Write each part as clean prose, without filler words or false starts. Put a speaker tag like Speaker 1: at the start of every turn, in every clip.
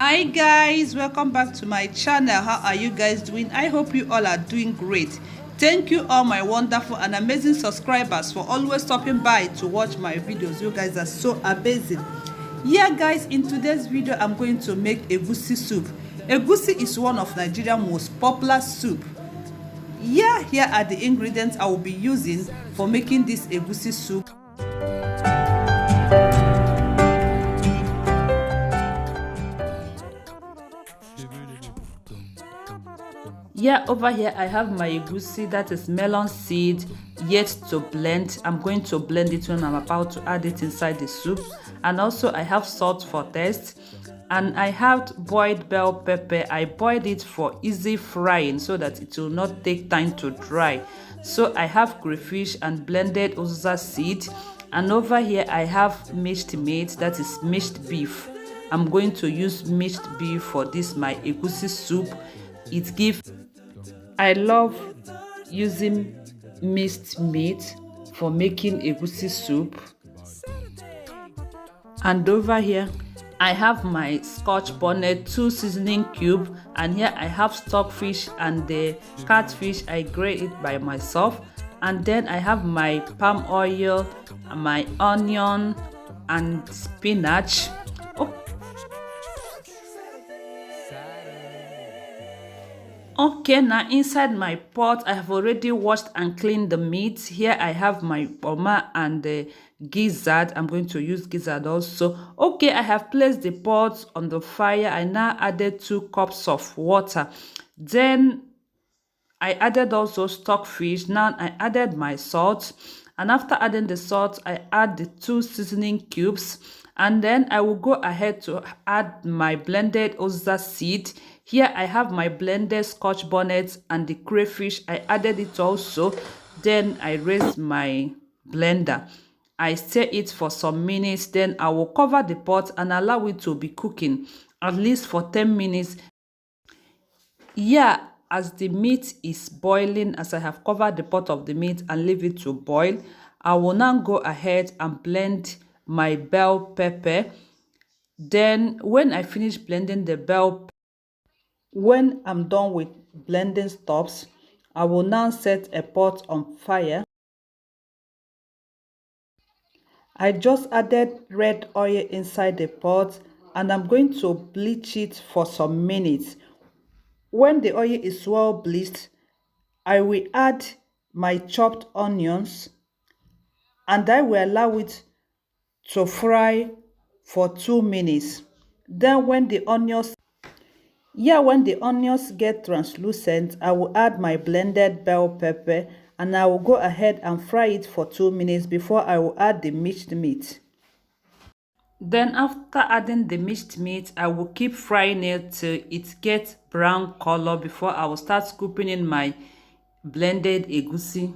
Speaker 1: Hi guys, welcome back to my channel. How are you guys doing? I hope you all are doing great. Thank you all my wonderful and amazing subscribers for always stopping by to watch my videos. You guys are so amazing. Yeah guys, in today's video I'm going to make egusi soup. Egusi is one of Nigeria's most popular soup. Yeah, here are the ingredients I will be using for making this egusi soup. Yeah, over here I have my egusi, that is melon seed, yet to blend. I'm going to blend it when I'm about to add it inside the soup. And also I have salt for taste. And I have boiled bell pepper. I boiled it for easy frying so that it will not take time to dry. So I have crayfish and blended uziza seed. And over here I have minced meat, that is minced beef. I'm going to use minced beef for this my egusi soup. I love using minced meat for making egusi soup. And over here I have my scotch bonnet, 2 seasoning cube, and here I have stockfish and the catfish. I grate it by myself. And then I have my palm oil, my onion and spinach. Okay, now inside my pot I have already washed and cleaned the meat. Here I have my boma and the gizzard. I'm going to use gizzard also. Okay, I have placed the pot on the fire. I now added 2 cups of water. Then I added also stockfish. Now I added my salt, and after adding the salt I add the 2 seasoning cubes, and then I will go ahead to add my blended uziza seed. Here I have my blended scotch bonnet and the crayfish. I added it also. Then I raised my blender. I stir it for some minutes. Then I will cover the pot and allow it to be cooking at least for 10 minutes. Yeah, as the meat is boiling, as I have covered the pot of the meat and leave it to boil, I will now go ahead and blend my bell pepper. Then when I finish blending the bell, when I'm done with blending stops, I will now set a pot on fire. I just added red oil inside the pot and I'm going to bleach it for some minutes. When the oil is well bleached, I will add my chopped onions and I will allow it to fry for 2 minutes. Then when the onions get translucent, I will add my blended bell pepper and I will go ahead and fry it for 2 minutes before I will add the minced meat. Then after adding the minced meat, I will keep frying it till it gets brown color before I will start scooping in my blended egusi.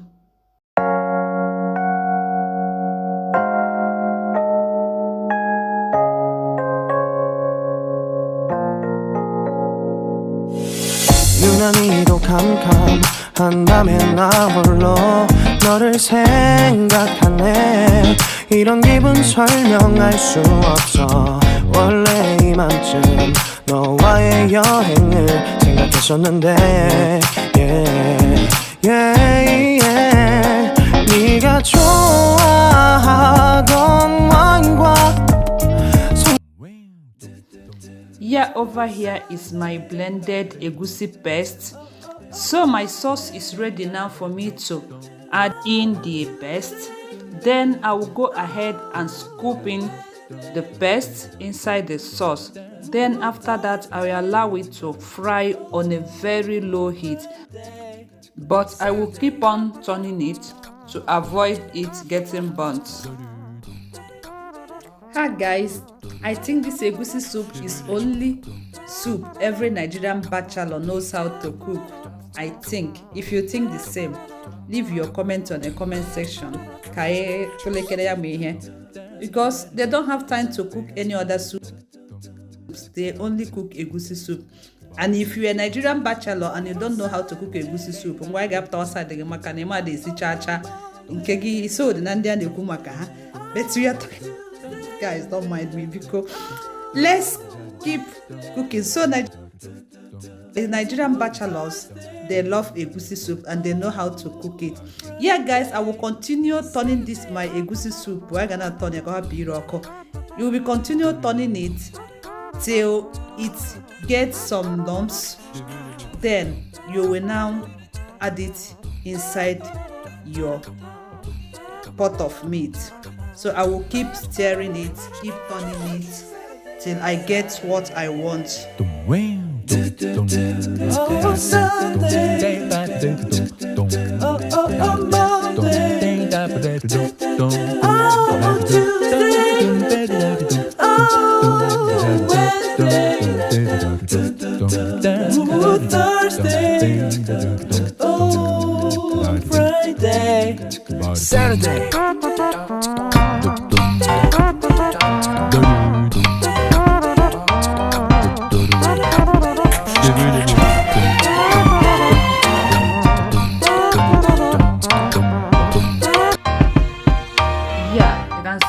Speaker 2: 유난히도 캄캄한 밤에 나 홀로 너를 생각하네. 이런 기분 설명할 수 없어. 원래 이맘쯤 너와의 여행을 생각했었는데 네가 좋아하던 와인과
Speaker 1: Yeah, over here is my blended egusi paste. So my sauce is ready now for me to add in the paste. Then I will go ahead and scoop in the paste inside the sauce. Then after that I will allow it to fry on a very low heat. But I will keep on turning it to avoid it getting burnt. Hi guys, I think this egusi soup is only soup every Nigerian bachelor knows how to cook. I think. If you think the same, leave your comment on the comment section. Because they don't have time to cook any other soup. They only cook egusi soup. And if you're a Nigerian bachelor and you don't know how to cook egusi soup, why get outside the makanema de si chacha nkegi so the nandian de kumaka. But we are talking. Guys, don't mind me because let's keep cooking. So the Nigerian bachelors, they love egusi soup and they know how to cook it. Yeah, guys, I will continue turning this my egusi soup. We're gonna turn it. You will be continue turning it till it gets some lumps. Then you will now add it inside your pot of meat. So I will keep stirring it, keep turning it till I get what I want.
Speaker 2: Oh, Sunday. Oh, Monday. Oh, Tuesday. Oh, Wednesday. Oh, Thursday. Oh, Friday. Saturday.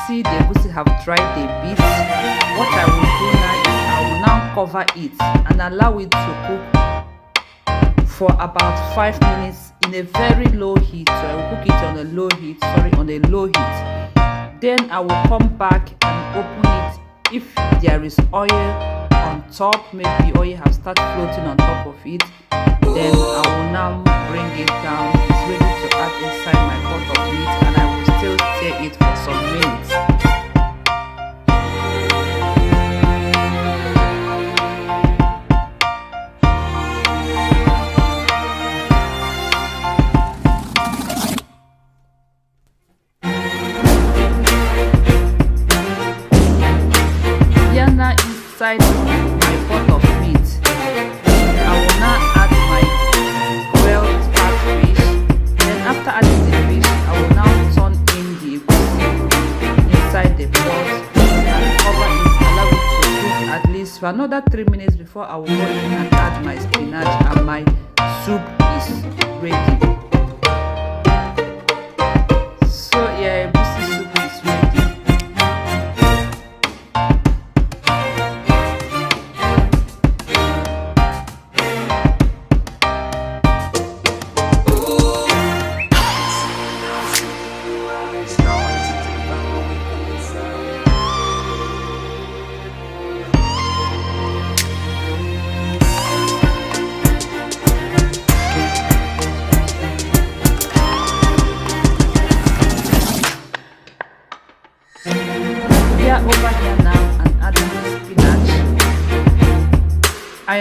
Speaker 1: See the egusi have dried a bit. What I will do now is I will now cover it and allow it to cook for about 5 minutes in a very low heat. So I will cook it on a low heat, then I will come back and open it. If there is oil on top, maybe oil have started floating on top of it, then I will now bring it down. It's ready to add inside my pot of meat, and I will still stir it for some minutes. Inside my pot of meat, I will now add my grilled fish. Then after adding the fish, I will now turn in the egusi inside the pot and cover it, allow it to cook at least for another 3 minutes before I will go in and add my spinach, and my soup is ready. So yeah, egusi soup is ready. Over here now and adding the spinach. I